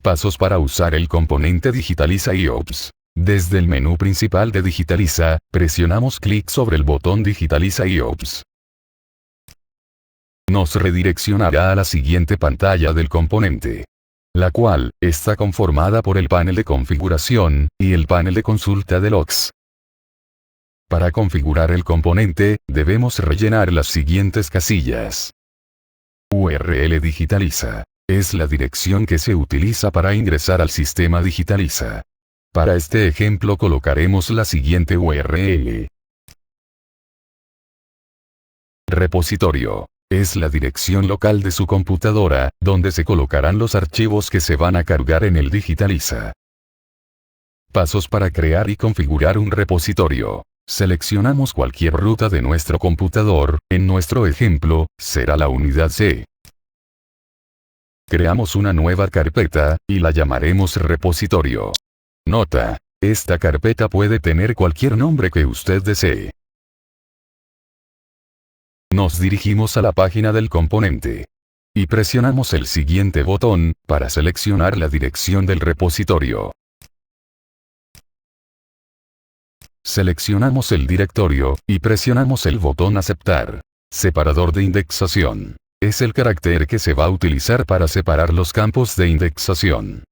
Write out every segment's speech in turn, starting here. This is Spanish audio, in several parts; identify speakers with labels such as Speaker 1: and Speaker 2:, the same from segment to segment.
Speaker 1: Pasos para usar el componente Digitaliza IOPS. Desde el menú principal de Digitaliza, presionamos clic sobre el botón Digitaliza IOPS. Nos redireccionará a la siguiente pantalla del componente, la cual está conformada por el panel de configuración y el panel de consulta de logs. Para configurar el componente, debemos rellenar las siguientes casillas. URL Digitaliza. Es la dirección que se utiliza para ingresar al sistema Digitaliza. Para este ejemplo colocaremos la siguiente URL. Repositorio. Es la dirección local de su computadora, donde se colocarán los archivos que se van a cargar en el Digitaliza. Pasos para crear y configurar un repositorio. Seleccionamos cualquier ruta de nuestro computador, en nuestro ejemplo, será la unidad C. Creamos una nueva carpeta, y la llamaremos repositorio. Nota: esta carpeta puede tener cualquier nombre que usted desee. Nos dirigimos a la página del componente. Y presionamos el siguiente botón, para seleccionar la dirección del repositorio. Seleccionamos el directorio, y presionamos el botón Aceptar. Separador de indexación. Es el carácter que se va a utilizar para separar los campos de indexación.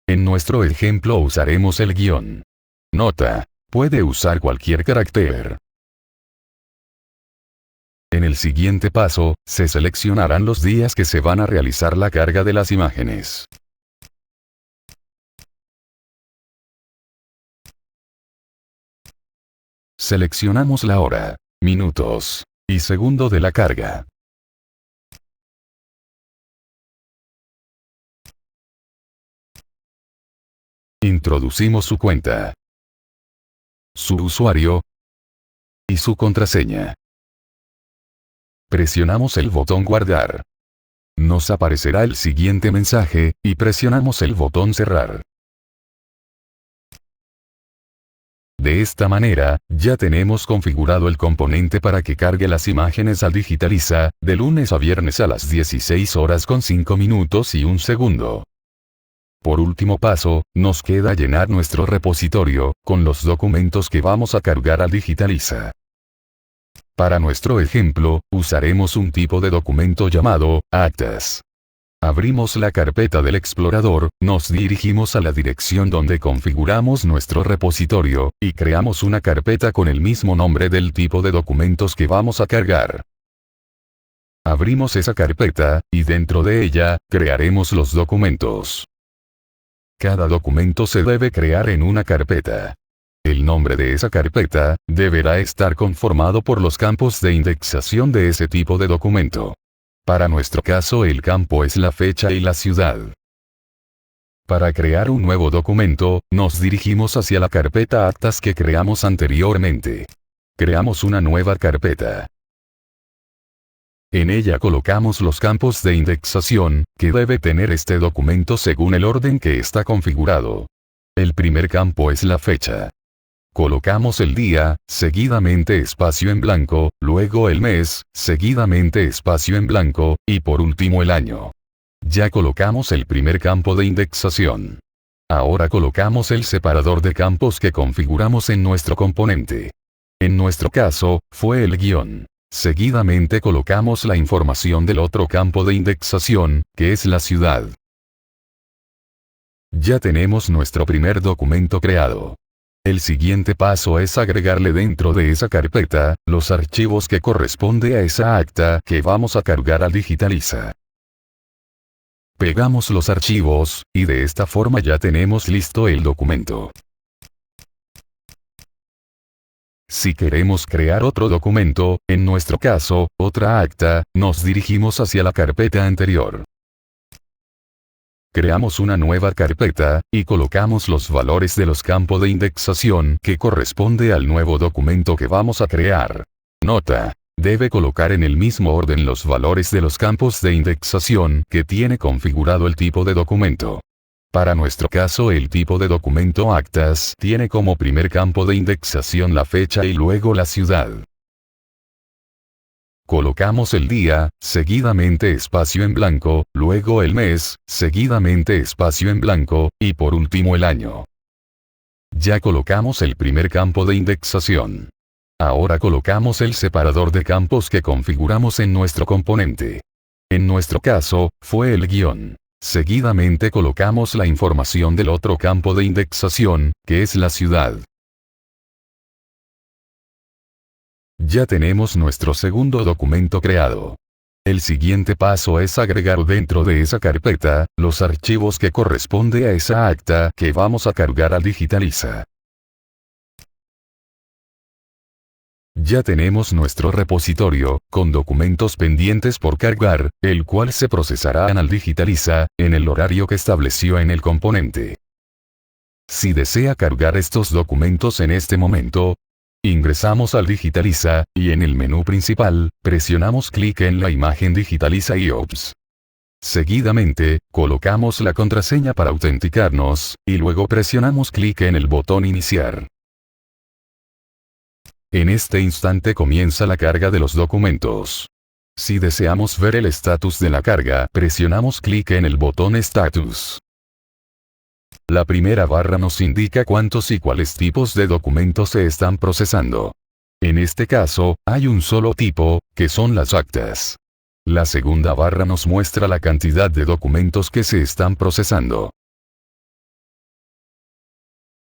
Speaker 1: En nuestro ejemplo usaremos el guión. Nota: puede usar cualquier carácter. En el siguiente paso, se seleccionarán los días que se van a realizar la carga de las imágenes. Seleccionamos la hora, minutos y segundo de la carga. Introducimos su cuenta, su usuario y su contraseña. Presionamos el botón Guardar. Nos aparecerá el siguiente mensaje, y presionamos el botón Cerrar. De esta manera, ya tenemos configurado el componente para que cargue las imágenes al Digitaliza, de lunes a viernes a las 16 horas con 5 minutos y 1 segundo. Por último paso, nos queda llenar nuestro repositorio, con los documentos que vamos a cargar al Digitaliza. Para nuestro ejemplo, usaremos un tipo de documento llamado actas. Abrimos la carpeta del explorador, nos dirigimos a la dirección donde configuramos nuestro repositorio, y creamos una carpeta con el mismo nombre del tipo de documentos que vamos a cargar. Abrimos esa carpeta, y dentro de ella, crearemos los documentos. Cada documento se debe crear en una carpeta. El nombre de esa carpeta deberá estar conformado por los campos de indexación de ese tipo de documento. Para nuestro caso el campo es la fecha y la ciudad. Para crear un nuevo documento, nos dirigimos hacia la carpeta actas que creamos anteriormente. Creamos una nueva carpeta. En ella colocamos los campos de indexación, que debe tener este documento según el orden que está configurado. El primer campo es la fecha. Colocamos el día, seguidamente espacio en blanco, luego el mes, seguidamente espacio en blanco, y por último el año. Ya colocamos el primer campo de indexación. Ahora colocamos el separador de campos que configuramos en nuestro componente. En nuestro caso, fue el guión. Seguidamente colocamos la información del otro campo de indexación, que es la ciudad. Ya tenemos nuestro primer documento creado. El siguiente paso es agregarle dentro de esa carpeta, los archivos que corresponde a esa acta que vamos a cargar al Digitaliza. Pegamos los archivos, y de esta forma ya tenemos listo el documento. Si queremos crear otro documento, en nuestro caso, otra acta, nos dirigimos hacia la carpeta anterior. Creamos una nueva carpeta, y colocamos los valores de los campos de indexación que corresponde al nuevo documento que vamos a crear. Nota: debe colocar en el mismo orden los valores de los campos de indexación que tiene configurado el tipo de documento. Para nuestro caso el tipo de documento actas tiene como primer campo de indexación la fecha y luego la ciudad. colocamos el día, seguidamente espacio en blanco, luego el mes, seguidamente espacio en blanco, y por último el año. Ya colocamos el primer campo de indexación. Ahora colocamos el separador de campos que configuramos en nuestro componente. En nuestro caso, fue el guión. Seguidamente colocamos la información del otro campo de indexación, que es la ciudad. Ya tenemos nuestro segundo documento creado. El siguiente paso es agregar dentro de esa carpeta, los archivos que corresponde a esa acta que vamos a cargar al Digitaliza. Ya tenemos nuestro repositorio, con documentos pendientes por cargar, el cual se procesarán al Digitaliza, en el horario que estableció en el componente. Si desea cargar estos documentos en este momento, ingresamos al Digitaliza, y en el menú principal, presionamos clic en la imagen Digitaliza IOPS. Seguidamente, colocamos la contraseña para autenticarnos, y luego presionamos clic en el botón Iniciar. En este instante comienza la carga de los documentos. Si deseamos ver el estatus de la carga, presionamos clic en el botón Status. La primera barra nos indica cuántos y cuáles tipos de documentos se están procesando. En este caso, hay un solo tipo, que son las actas. La segunda barra nos muestra la cantidad de documentos que se están procesando.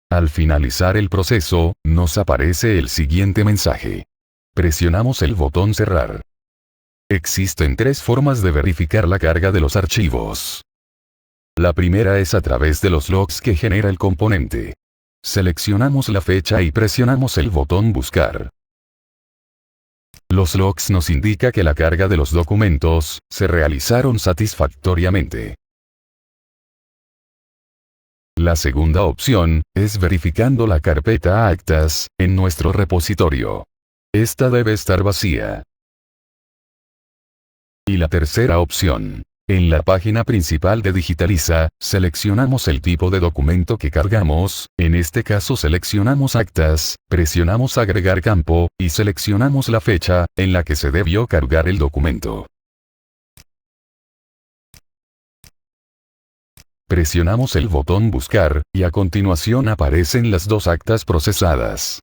Speaker 1: Al finalizar el proceso, nos aparece el siguiente mensaje. Presionamos el botón Cerrar. Existen tres formas de verificar la carga de los archivos. La primera es a través de los logs que genera el componente. Seleccionamos la fecha y presionamos el botón Buscar. Los logs nos indica que la carga de los documentos se realizaron satisfactoriamente. La segunda opción es verificando la carpeta Actas en nuestro repositorio. Esta debe estar vacía. Y la tercera opción. En la página principal de Digitaliza, seleccionamos el tipo de documento que cargamos, en este caso seleccionamos Actas, presionamos Agregar campo, y seleccionamos la fecha en la que se debió cargar el documento. Presionamos el botón Buscar, y a continuación aparecen las dos actas procesadas.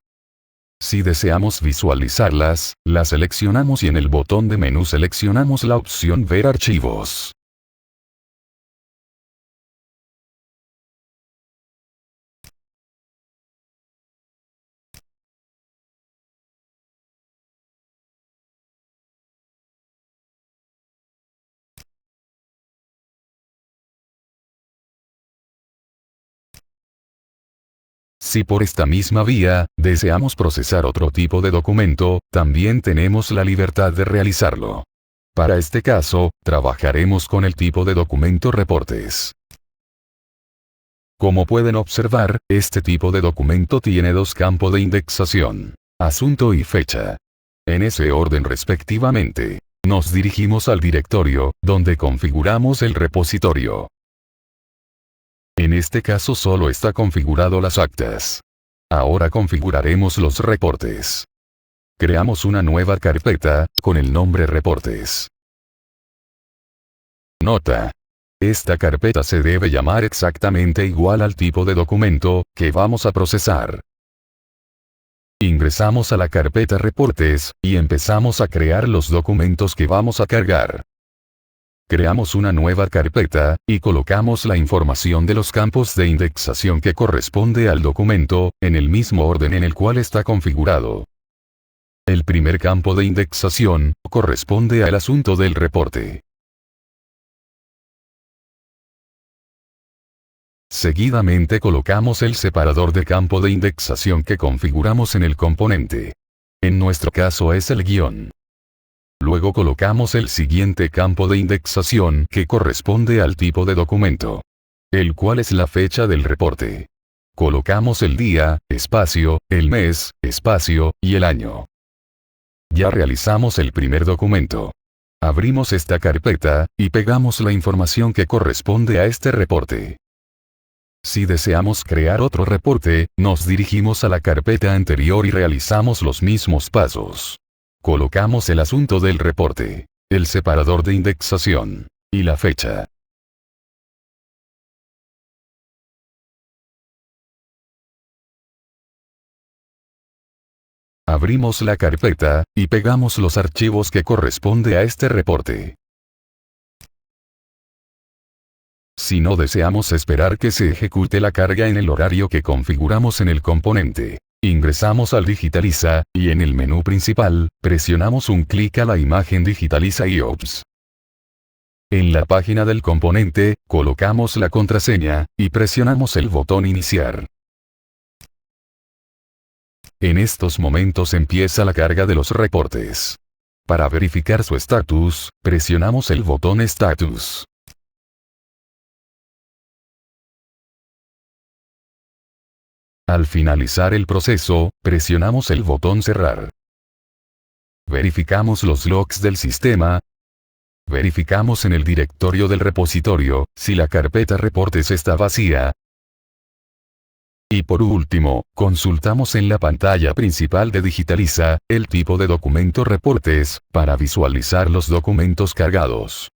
Speaker 1: Si deseamos visualizarlas, las seleccionamos y en el botón de menú seleccionamos la opción Ver archivos. Si por esta misma vía, deseamos procesar otro tipo de documento, también tenemos la libertad de realizarlo. Para este caso, trabajaremos con el tipo de documento Reportes. Como pueden observar, este tipo de documento tiene dos campos de indexación: asunto y fecha. En ese orden respectivamente. Nos dirigimos al directorio, donde configuramos el repositorio. En este caso solo está configurado las actas. Ahora configuraremos los reportes. Creamos una nueva carpeta, con el nombre Reportes. Nota. Esta carpeta se debe llamar exactamente igual al tipo de documento que vamos a procesar. Ingresamos a la carpeta Reportes, y empezamos a crear los documentos que vamos a cargar. Creamos una nueva carpeta, y colocamos la información de los campos de indexación que corresponde al documento, en el mismo orden en el cual está configurado. El primer campo de indexación corresponde al asunto del reporte. Seguidamente colocamos el separador de campo de indexación que configuramos en el componente. En nuestro caso es el guión. Luego colocamos el siguiente campo de indexación que corresponde al tipo de documento, el cual es la fecha del reporte. Colocamos el día, espacio, el mes, espacio, y el año. Ya realizamos el primer documento. Abrimos esta carpeta, y pegamos la información que corresponde a este reporte. Si deseamos crear otro reporte, nos dirigimos a la carpeta anterior y realizamos los mismos pasos. colocamos el asunto del reporte, el separador de indexación y la fecha. Abrimos la carpeta, y pegamos los archivos que corresponde a este reporte. Si no deseamos esperar que se ejecute la carga en el horario que configuramos en el componente, ingresamos al Digitaliza, y en el menú principal, presionamos un clic a la imagen Digitaliza IOPS. En la página del componente, colocamos la contraseña, y presionamos el botón Iniciar. En estos momentos empieza la carga de los reportes. Para verificar su estatus, presionamos el botón Status. Al finalizar el proceso, presionamos el botón Cerrar. Verificamos los logs del sistema. Verificamos en el directorio del repositorio, si la carpeta reportes está vacía. Y por último, consultamos en la pantalla principal de Digitaliza, el tipo de documento reportes, para visualizar los documentos cargados.